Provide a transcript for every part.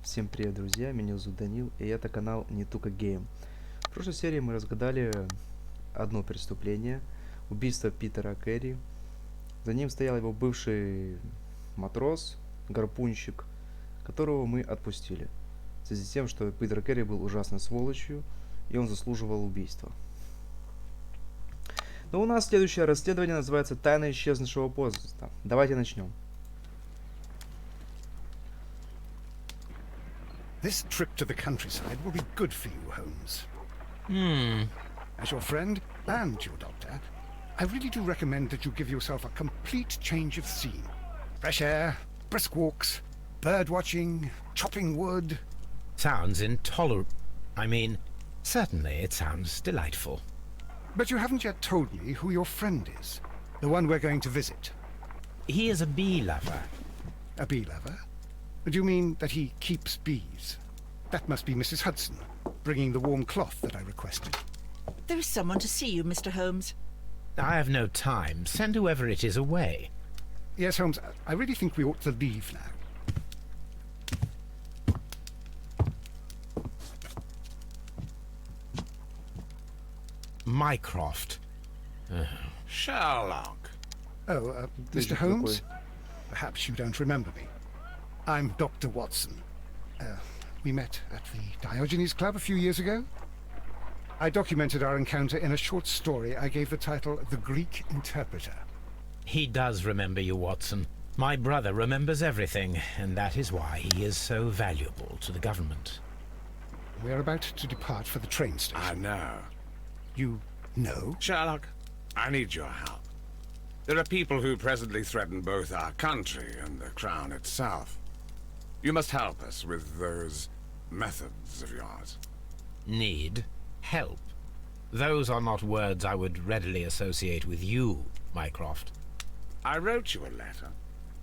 Всем привет, друзья, меня зовут Данил, и это канал Не Тука Гейм. В прошлой серии мы разгадали одно преступление, убийство Питера Керри. За ним стоял его бывший матрос, гарпунщик, которого мы отпустили, в связи с тем, что Питер Керри был ужасной сволочью, и он заслуживал убийства. Но у нас следующее расследование называется «Тайна исчезнувшего поезда». Давайте начнем. This trip to the countryside will be good for you, Holmes. As your friend and your doctor, I really do recommend that you give yourself a complete change of scene. Fresh air, brisk walks, bird watching, chopping wood. Sounds intolerable. Certainly it sounds delightful. But you haven't yet told me who your friend is, the one we're going to visit. He is a bee lover. A bee lover? Do you mean that he keeps bees? That must be Mrs. Hudson, bringing the warm cloth that I requested. There is someone to see you, Mr. Holmes. I have no time. Send whoever it is away. Yes, Holmes, I really think we ought to leave now. Mycroft. Sherlock. Oh, Mr. Holmes? Perhaps you don't remember me. I'm Dr. Watson. We met at the Diogenes Club a few years ago. I documented our encounter in a short story I gave the title The Greek Interpreter. He does remember you, Watson. My brother remembers everything, and that is why he is so valuable to the government. We're about to depart for the train station. I know. You know? Sherlock, I need your help. There are people who presently threaten both our country and the Crown itself. You must help us with those methods of yours. Need help. Those are not words I would readily associate with you, Mycroft. I wrote you a letter,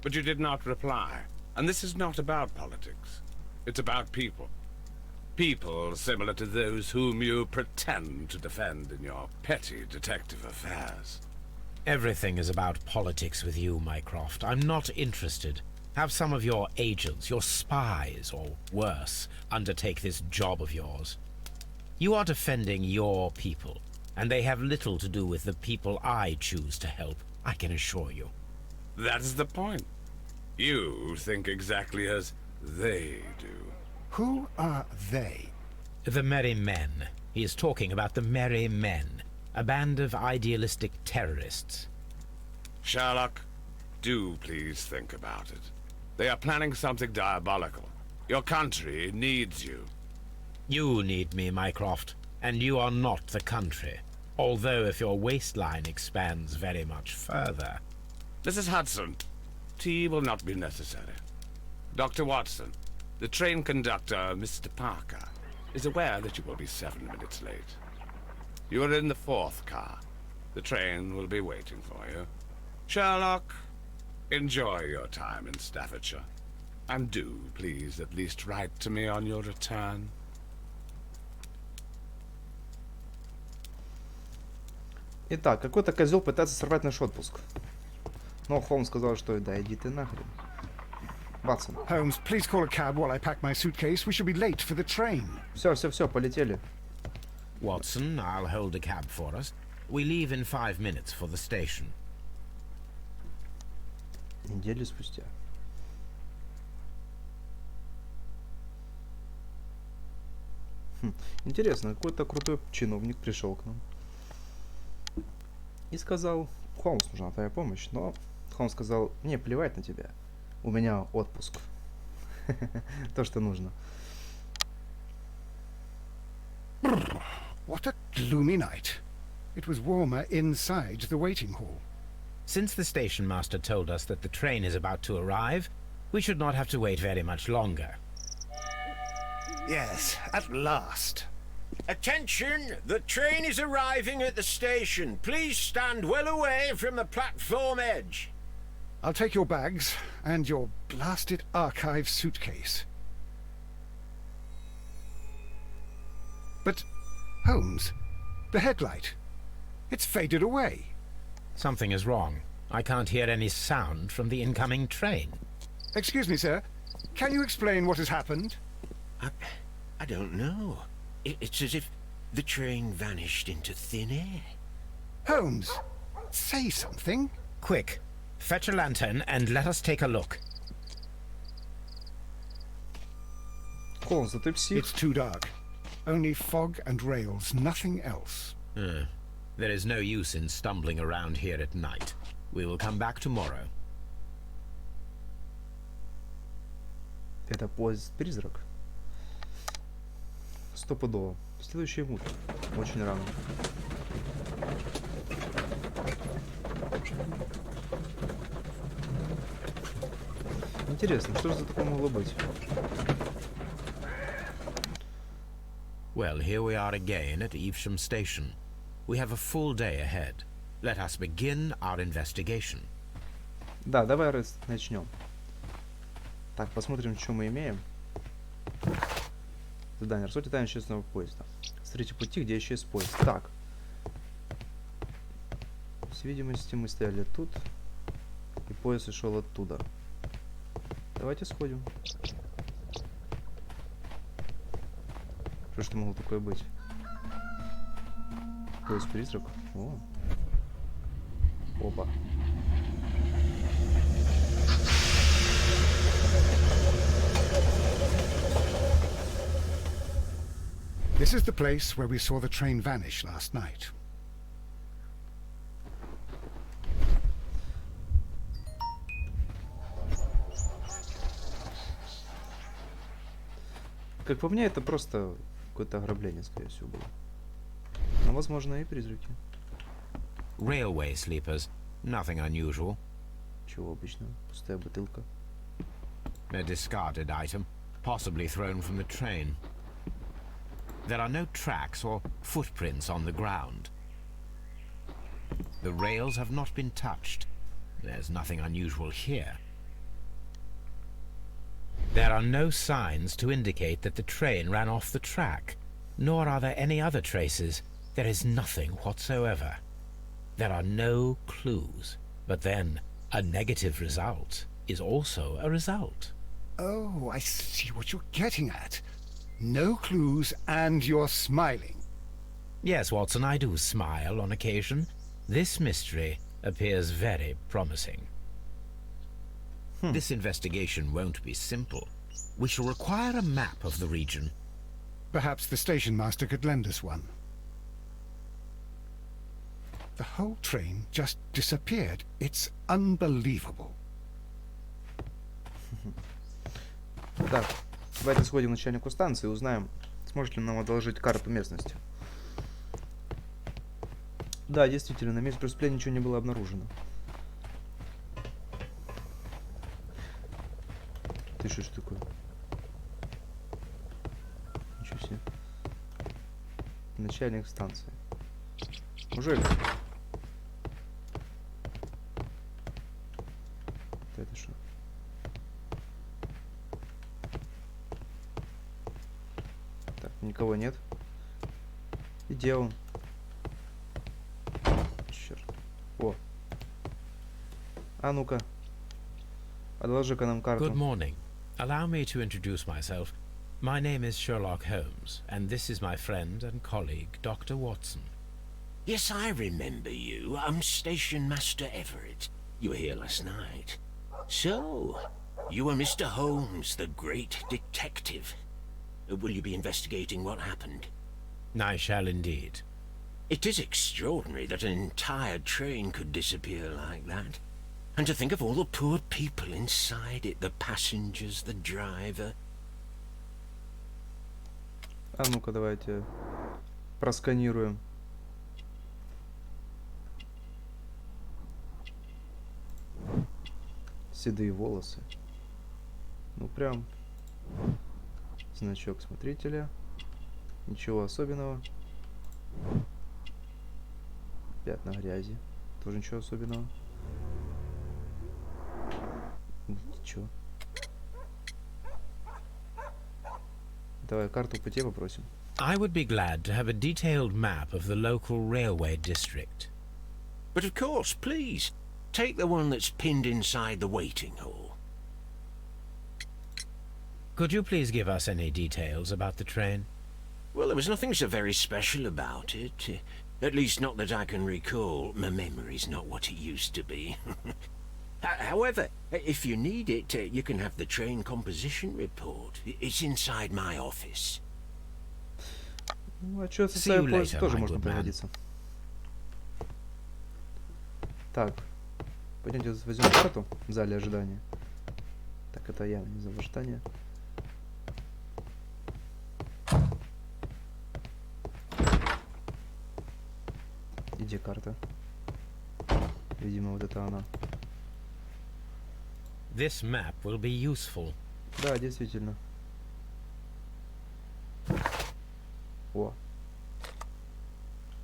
but you did not reply. And this is not about politics. It's about people. People similar to those whom you pretend to defend in your petty detective affairs. Everything is about politics with you, Mycroft. I'm not interested. Have some of your agents, your spies, or worse, undertake this job of yours. You are defending your people, and they have little to do with the people I choose to help, I can assure you. That is the point. You think exactly as they do. Who are they? The Merry Men. He is talking about the Merry Men, a band of idealistic terrorists. Sherlock, do please think about it. They are planning something diabolical. Your country needs you. You need me, Mycroft, and you are not the country. Although if your waistline expands very much further. Mrs. Hudson, tea will not be necessary. Dr. Watson, the train conductor, Mr. Parker, is aware that you will be 7 minutes late. You are in the 4th car. The train will be waiting for you. Sherlock, enjoy your time in Staffordshire. And do, please, at least write to me on your return. Итак, какой-то козел пытается сорвать наш отпуск. Но Холмс сказал, что да, иди ты нахрен. Ватсон. Holmes, please call a cab while I pack my suitcase. We shall be late for the train. Все, полетели. Watson, I'll hold a cab for us. We leave in 5 minutes for the station. Недели спустя. Интересно, какой-то крутой чиновник пришел к нам и сказал: Холмс, нужна твоя помощь. Но Холмс сказал: не, плевать на тебя, у меня отпуск. То, что нужно. What a gloomy night. It was warmer inside the waiting hall. Since the station master told us that the train is about to arrive, we should not have to wait very much longer. Yes, at last. Attention! The train is arriving at the station. Please stand well away from the platform edge. I'll take your bags and your blasted archive suitcase. But, Holmes, the headlight, it's faded away. Something is wrong. I can't hear any sound from the incoming train. Excuse me, sir. Can you explain what has happened? I don't know. It's as if the train vanished into thin air. Holmes, say something. Quick, fetch a lantern and let us take a look. Холмс, да ты псих. It's too dark. Only fog and rails, nothing else. There is no use in stumbling around here at night. We will come back tomorrow. Это поезд призрак. Стопудово. Следующий мут. Очень рано. Интересно, что же за такое могло быть? Well, here we are again at Evesham Station. We have a full day ahead. Let us begin our investigation. Да, давай начнем. Так, посмотрим, что мы имеем. Задание. Рассмотрите тайну исчезнувшего поезда. Смотрите пути, где исчез поезд. Так. По всей видимости, мы стояли тут. И поезд ушел оттуда. Давайте сходим. Что ж это могло такое быть? Поезд-призрак? О. Опа. This is the place where we saw the train vanish last night. Как по мне, это просто какое-то ограбление, скорее всего, было. Но, возможно, и призраки. Railway sleepers. Nothing unusual. Чего обычно? Пустая бутылка. A discarded item, possibly thrown from the train. There are no tracks or footprints on the ground. The rails have not been touched. There's nothing unusual here. There are no signs to indicate that the train ran off the track, nor are there any other traces. There is nothing whatsoever. There are no clues. But then, a negative result is also a result. Oh, I see what you're getting at. No clues and you're smiling. Yes, Watson, I do smile on occasion. This mystery appears very promising. This investigation won't be simple. We shall require a map of the region. Perhaps the station master could lend us one. The whole train just disappeared. It's unbelievable. Так, давайте сходим к начальнику станции и узнаем, сможет ли нам одолжить карту местности. Да, действительно, на месте преступления ничего не было обнаружено. Ты что такое? Ничего себе. Начальник станции. Мужик. Это что? Так, никого нет. И где он? Черт. О. А ну-ка. Одолжи-ка нам карту. Good morning. Allow me to introduce myself. My name is Sherlock Holmes, and this is my friend and colleague, Dr. Watson. Yes, I remember you. I'm Station Master Everett. You were here last night. So, you are Mr. Holmes, the great detective. Will you be investigating what happened? I shall indeed. It is extraordinary that an entire train could disappear like that. And to think of all the poor people inside it, the passengers, the driver. А ну-ка, давайте просканируем. Седые волосы. Ну прям. Значок смотрителя. Ничего особенного. Пятна грязи. Тоже ничего особенного. Ничего. Давай карту пути попросим. I would be glad to have a detailed map of the local railway district. But of course, please, take the one that's pinned inside the waiting hall. Could you please give us any details about the train? Well, there was nothing so very special about it. At least not that I can recall. My memory's not what it used to be. However, if you need it, you can have the train composition report. It's inside my office. Ну, отчет со See you ставь поезд later, тоже my можно good man. пригодиться. Так. Пойдемте возьмем карту в зале ожидания. Так, это я, не зал ожидания. Где карта? Видимо, вот это она. This map will be useful. Да, действительно. О.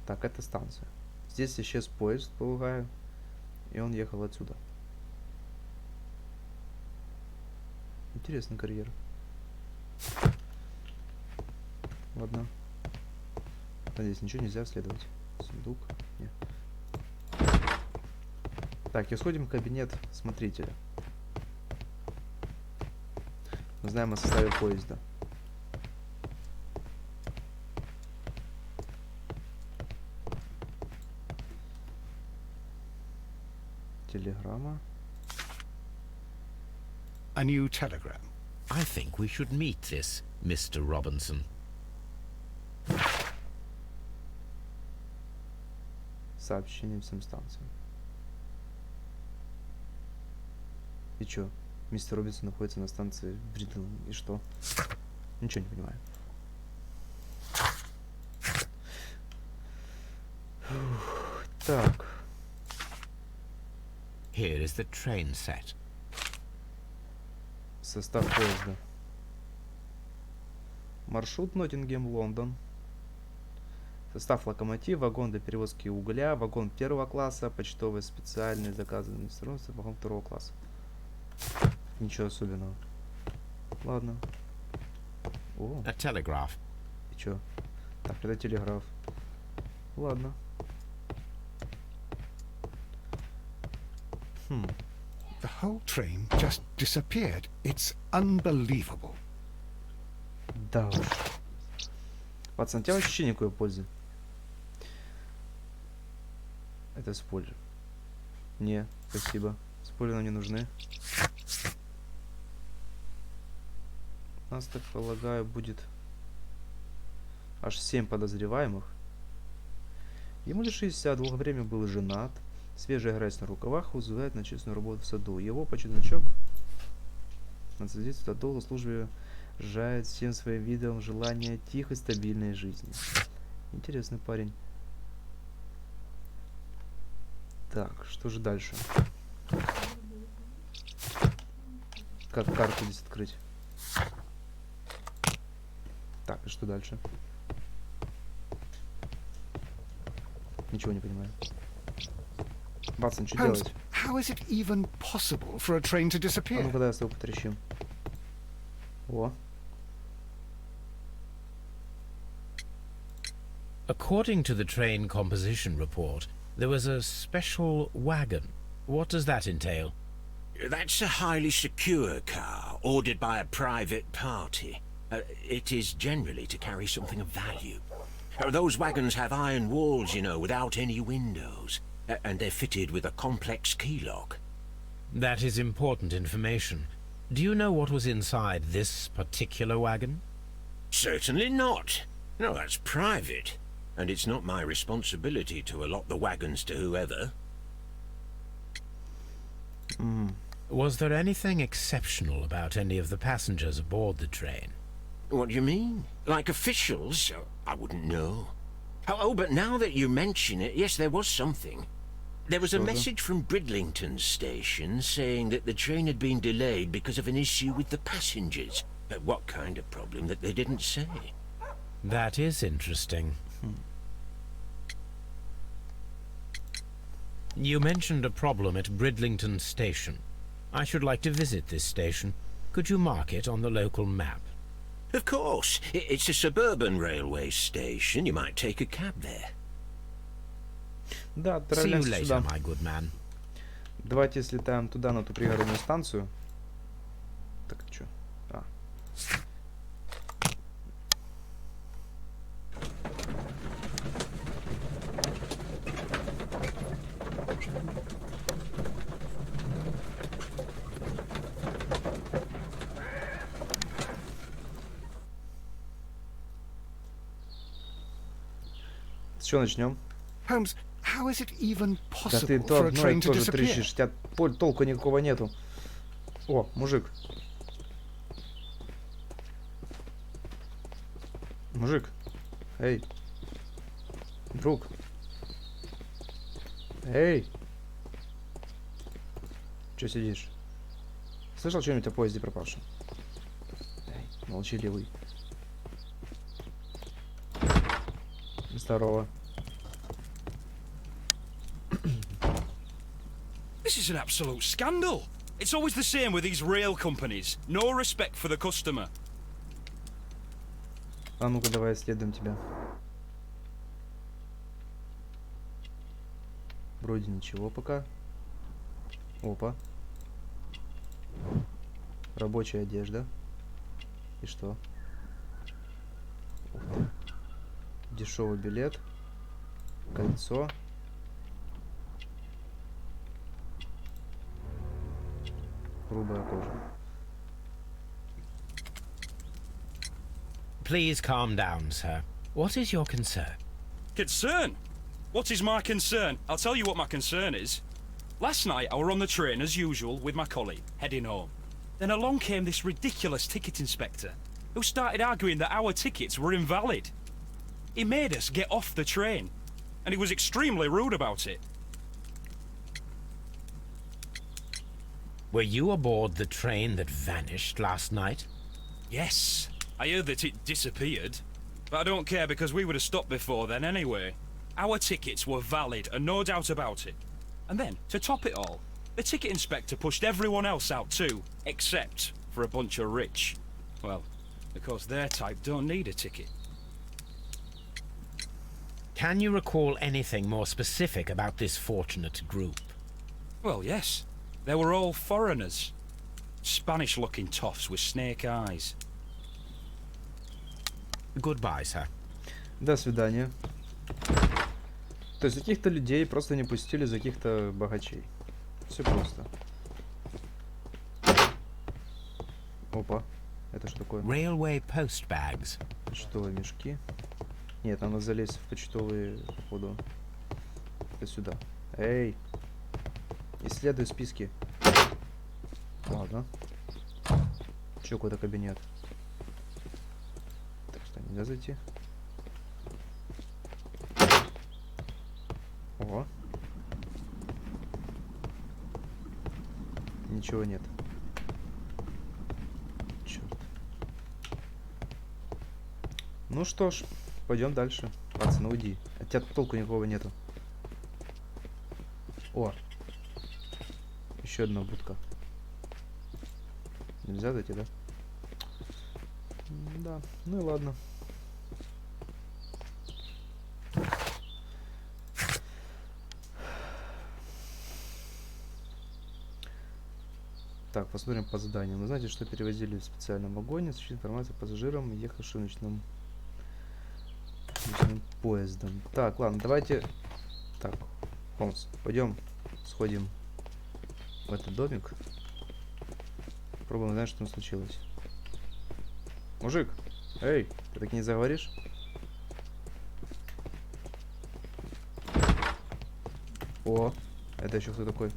Так, это станция. Здесь исчез поезд, полагаю. И он ехал отсюда. Интересный карьер. Ладно. А здесь ничего нельзя следовать. Сундук. Нет. Так, и сходим в кабинет смотрителя. Мы знаем о составе поезда. Телеграмма. A new telegram. I think we should meet this Mr. Robinson. Сообщение всем станциям. И чё? Мистер Робинсон находится на станции Бридл. И что? Ничего не понимаю. Фух, так. Here is the train set. Состав поезда. Маршрут Ноттингем-Лондон. Состав локомотив, вагон для перевозки угля, вагон первого класса, почтовые специальные заказанные инструкции, вагон второго класса. Ничего особенного. Ладно. О, A telegraph. и чё? Так, это телеграф. Ладно. The whole train just disappeared. It's unbelievable. Да уж. Пацан, у тебя вообще никакой пользы. Это спойлер. Не, спасибо. Спойлеры нам не нужны. У нас, так полагаю, будет аж 7 подозреваемых. Ему лишь 60, долгое время был женат. Свежая грязь на рукавах вызывает на честную работу в саду. Его почетный значок на свидетельство о долгой службе жает всем своим видом желание тихой, стабильной жизни. Интересный парень. Так, что же дальше? Как карту здесь открыть? Так, и что дальше? Ничего не понимаю. Батсон, что Holmes, делать? how is it even possible for a train to А disappear? ну-ка, дай с тобой потрещим. О. According to the train composition report, there was a special wagon. What does that entail? That's a highly secure car, ordered by a private party. It is generally to carry something of value. Those wagons have iron walls, you know, without any windows. And they're fitted with a complex key lock. That is important information. Do you know what was inside this particular wagon? Certainly not. No, that's private. And it's not my responsibility to allot the wagons to whoever. Was there anything exceptional about any of the passengers aboard the train? What do you mean? Like officials? I wouldn't know. Oh, but now that you mention it, yes, there was something. There was a message from Bridlington station saying that the train had been delayed because of an issue with the passengers. What kind of problem that they didn't say? That is interesting. You mentioned a problem at Bridlington station. I should like to visit this station. Could you mark it on the local map? Of course. It's a suburban railway station. You might take a cab there. Да, See you отправляемся later, сюда. my good man. Давайте слетаем туда, на ту пригородную станцию. Так, что? А. С чего начнем? Holmes, how is it even Да ты possible то for a одно и train to то же disappear? трещишь, у тебя толку никакого нету. О, мужик. Мужик. Эй. Друг. Эй. Че сидишь? Слышал что-нибудь о поезде пропавшем? Эй, молчаливый. Здорово. This is an absolute scandal. It's always the same with these rail companies. No respect for the customer. А ну-ка давай исследуем тебя. Вроде ничего пока. Опа. Рабочая одежда. И что? Ух ты. Дешевый билет. Кольцо. Грубая кожа. Please calm down, sir. What is your concern? Concern? What is my concern? I'll tell you what my concern is. Last night I were on the train as usual with my colleague, heading home. Then along came this ridiculous ticket inspector, who started arguing that our tickets were invalid. He made us get off the train, and he was extremely rude about it. Were you aboard the train that vanished last night? Yes, I heard that it disappeared. But I don't care because we would have stopped before then anyway. Our tickets were valid and no doubt about it. And then, to top it all, the ticket inspector pushed everyone else out too, except for a bunch of rich. Well, of course their type don't need a ticket. Can you recall anything more specific about this fortunate group? Well, yes. They were all foreigners. Spanish-looking toffs with snake eyes. Goodbye, sir. До свидания. То есть каких-то людей просто не пустили за каких-то богачей. Все просто. Опа. Это что такое? Railway post bags. Почтовые мешки. Нет, надо залезть в почтовые, походу. Это сюда. Эй! Исследуй списки. Ладно. Че, какой-то кабинет. Так что, нельзя зайти. О. Ничего нет. Черт. Ну что ж, пойдем дальше. Пацан, уйди. От тебя толку никакого нету. О. Еще одна будка. Нельзя зайти, да? Да, ну и ладно. Так, посмотрим по заданию. Вы знаете, что перевозили в специальном вагоне, сообщить информацию пассажирам, ехавшим ночным поездом. Так, ладно, давайте. Так, Холмс, пойдем сходим в этот домик. Пробуем узнать, что там случилось. Мужик, эй, ты так не заговоришь? О, это еще кто такой?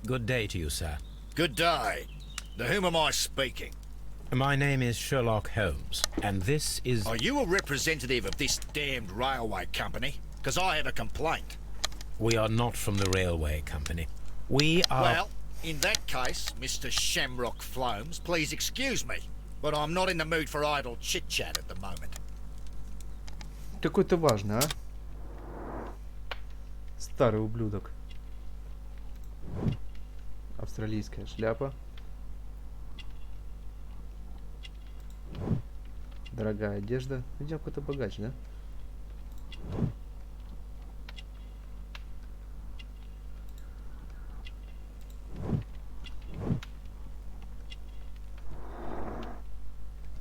Good day to you, sir. Good day. To whom am I speaking? My name is Sherlock Holmes, and this is... Are you a representative of this damned railway company? Because I have a complaint. We are not from the railway company. We are... Well, in that case, Mr. Shamrock Holmes, please excuse me, but I'm not in the mood for idle chit-chat at the moment. Какой ты важный, а? Старый ублюдок. Австралийская шляпа. Дорогая одежда. Видимо, какой-то богач, да?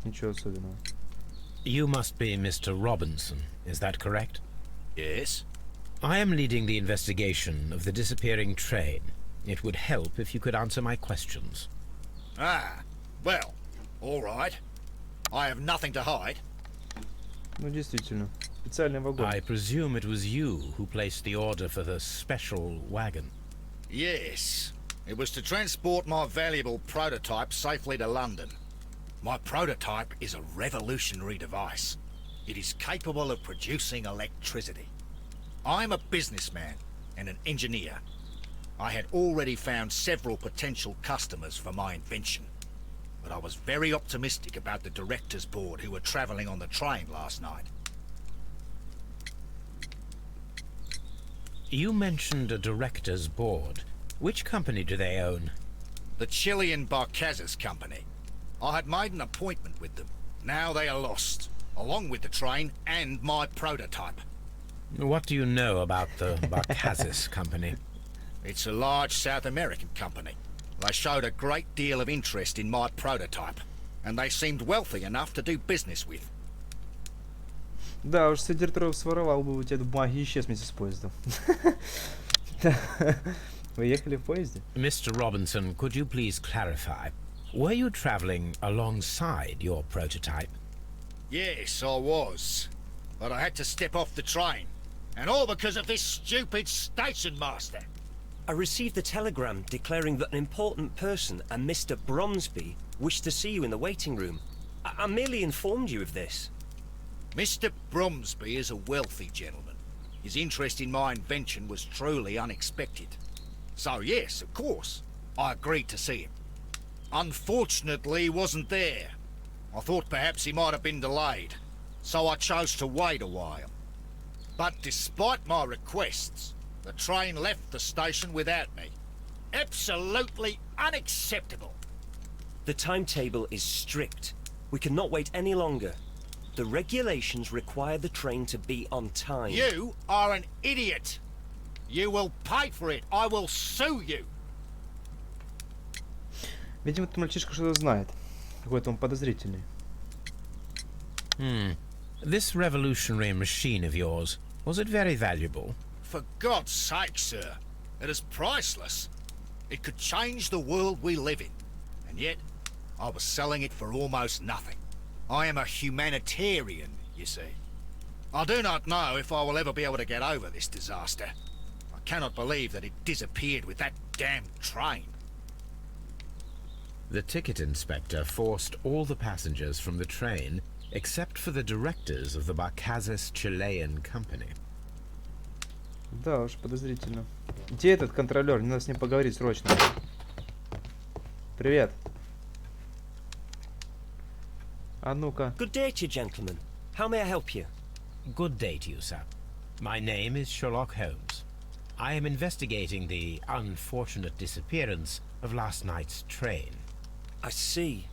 Ничего особенного. You must be Mr. Robinson, is that correct? Yes? I am leading the investigation of the disappearing train. It would help if you could answer my questions. Ah, well, all right. I have nothing to hide. Ну, действительно. Специальный вагон. I presume it was you who placed the order for the special wagon. Yes. It was to transport my valuable prototype safely to London. My prototype is a revolutionary device. It is capable of producing electricity. I'm a businessman and an engineer. I had already found several potential customers for my invention, but I was very optimistic about the directors' board who were travelling on the train last night. You mentioned a director's board. Which company do they own? The Chilean Barcazas Company. I had made an appointment with them. Now they are lost, along with the train and my prototype. What do you know about the Barcazas company? It's a large South American company. They showed a great deal of interest in my prototype, and they seemed wealthy enough to do business with. Да, уж среди директоров своровал бы у тебя бумаги и исчез вместе с поездом. Вы ехали в поезде? Mr. Robinson, could you please clarify? Were you travelling alongside your prototype? Yes, I was. But I had to step off the train. And all because of this stupid station master. I received a telegram declaring that an important person, a Mr. Bromsby, wished to see you in the waiting room. I merely informed you of this. Mr. Bromsby is a wealthy gentleman. His interest in my invention was truly unexpected. So yes, of course, I agreed to see him. Unfortunately, he wasn't there. I thought perhaps he might have been delayed, so I chose to wait a while. But despite my requests, the train left the station without me. Absolutely unacceptable. The timetable is strict. We cannot wait any longer. The regulations require the train to be on time. You are an idiot. You will pay for it. I will sue you. Видимо, этот мальчишка что-то знает. Какой-то он подозрительный. This revolutionary machine of yours, was it very valuable? For God's sake, sir, it is priceless. It could change the world we live in. And yet, I was selling it for almost nothing. I am a humanitarian, you see. I do not know if I will ever be able to get over this disaster. I cannot believe that it disappeared with that damn train. The ticket inspector forced all the passengers from the train except for the directors of the Barcazas Chilean company. Да уж, подозрительно. Где этот контролер? Мне надо с ним поговорить срочно. Привет. А ну-ка. Good day to you, gentlemen. How may I help you? Good day to you, sir. My name is Sherlock Holmes. I am investigating the unfortunate disappearance of last night's train. I see.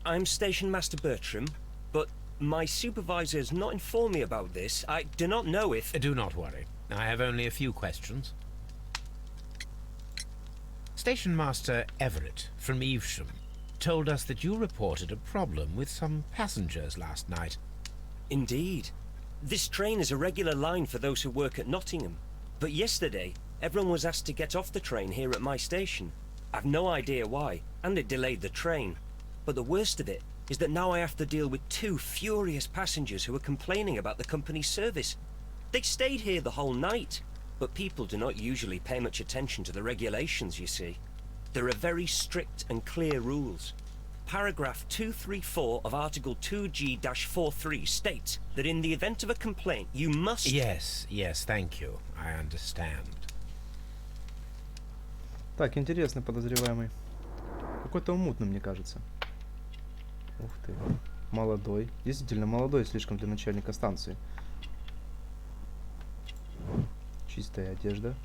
I'm Station Master Bertram, but my supervisor has not informed me about this. I do not know if... Do not worry. I have only a few questions. Station Master Everett from Evesham told us that you reported a problem with some passengers last night. Indeed. This train is a regular line for those who work at Nottingham. But yesterday, everyone was asked to get off the train here at my station. I've no idea why, and it delayed the train. But the worst of it is that now I have to deal with two furious passengers who are complaining about the company's service. They stayed here the whole night, but people do not usually pay much attention to the regulations, you see. There are very strict and clear rules. Paragraph 234 of Article 2G-43 states that in the event of a complaint, you must... Yes, thank you. I understand. Так, интересный подозреваемый. Какой-то он мутный, мне кажется. Ух ты. Молодой. Действительно молодой слишком для начальника станции. Чистая одежда.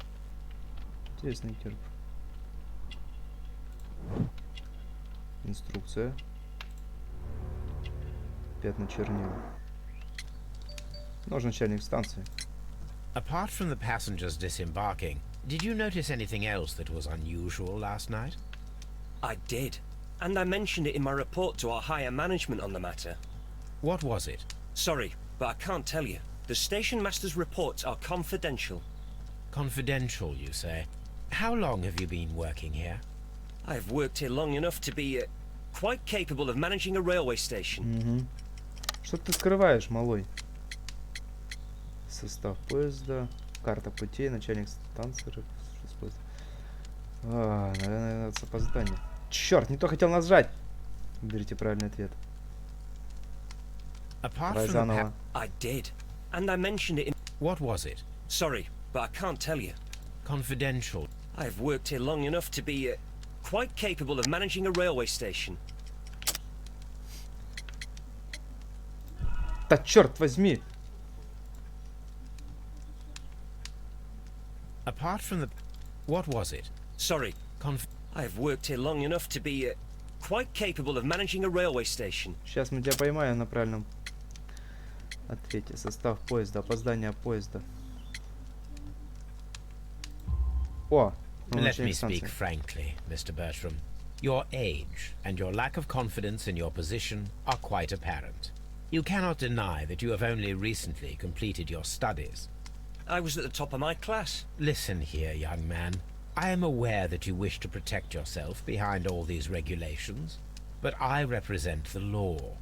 Интересный герб. Инструкция. Пятна чернил. Нож начальник станции. Apart from the passengers disembarking, did you notice anything else that was unusual last night? I did. And I mentioned it in my report to our higher management on the matter. What was it? Sorry, but I can't tell you. The station master's reports are confidential. Confidential, you say? How long have you been working here? I have worked here long enough to be quite capable of managing a railway station. Что ты скрываешь, малой? Состав поезда. Карта путей. Начальник станции. Наверное, с опозданием. Черт, не то хотел нажать. Берите правильный ответ. Давай заново. I did. And I mentioned it in... What was it? Sorry, but I can't tell you. Confidential. I've worked here long enough to be quite capable of managing a railway station. Да черт возьми. Apart from the... What was it? Sorry. I've worked here long enough to be quite capable of managing a railway station. Сейчас мы тебя поймаем на правильном ответе. Состав поезда. Опоздание поезда. О! Let me speak frankly, Mr. Bertram. Your age and your lack of confidence in your position are quite apparent. You cannot deny that you have only recently completed your studies. I was at the top of my class. Listen here, young man. I am aware that you wish to protect yourself behind all these regulations, but I represent the law.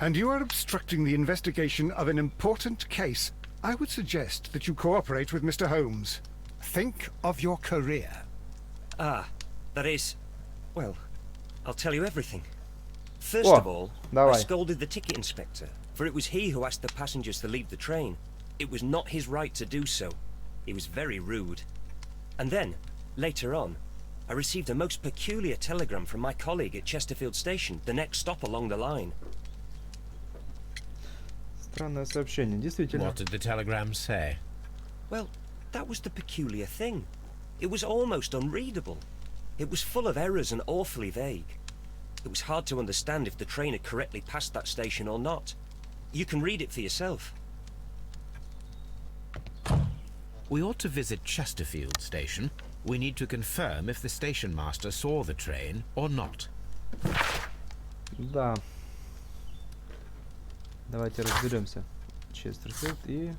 And you are obstructing the investigation of an important case. I would suggest that you cooperate with Mr. Holmes. Think of your career. Ah, that is... Well, I'll tell you everything. First of all, I scolded the ticket inspector, for it was he who asked the passengers to leave the train. It was not his right to do so. He was very rude. And then, later on, I received a most peculiar telegram from my colleague at Chesterfield Station, the next stop along the line. Странное сообщение, действительно. What did the telegram say? Well, that was the peculiar thing. It was almost unreadable. It was full of errors and awfully vague. It was hard to understand if the train had correctly passed that station or not. You can read it for yourself. We ought to visit Chesterfield Station. We need to confirm if the station master saw the train or not. Да. Давайте разберемся. Честерфилд и...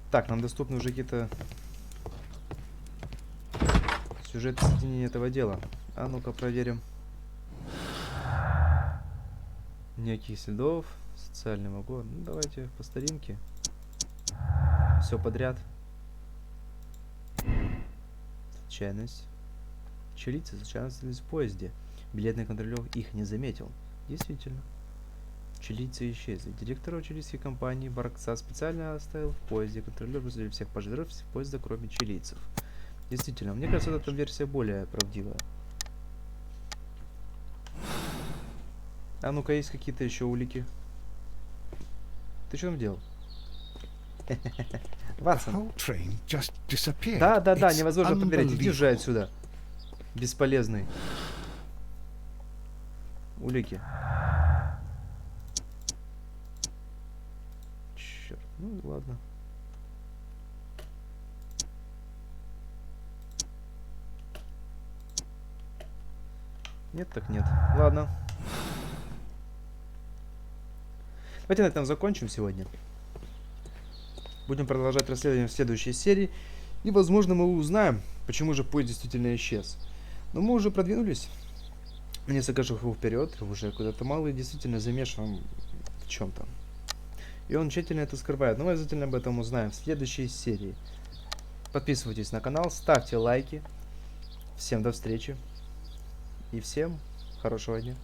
Так, нам доступны уже какие-то сюжеты соединения этого дела. А ну-ка проверим. Никаких следов. Социальный вагон. Ну, давайте по старинке. Все подряд. Случайность. Чилийцы случайно остались в поезде. Билетный контролер их не заметил. Действительно. Чилийцы исчезли. Директор чилийской компании Баркса специально оставил в поезде. Контролер вызвали всех пассажиров поезда, кроме чилийцев. Действительно, мне кажется, эта версия более правдивая. А ну-ка, есть какие-то еще улики? Ты что там делал? Ватсон. Да, невозможно проверить. Иди же отсюда. Бесполезный. Улики. Черт, ну ладно. Нет, так нет. Ладно. Давайте на этом закончим сегодня. Будем продолжать расследование в следующей серии. И, возможно, мы узнаем, почему же поезд действительно исчез. Но мы уже продвинулись несколько шагов вперед. Уже куда-то малый действительно замешан в чем-то. И он тщательно это скрывает. Но мы обязательно об этом узнаем в следующей серии. Подписывайтесь на канал, ставьте лайки. Всем до встречи. И всем хорошего дня.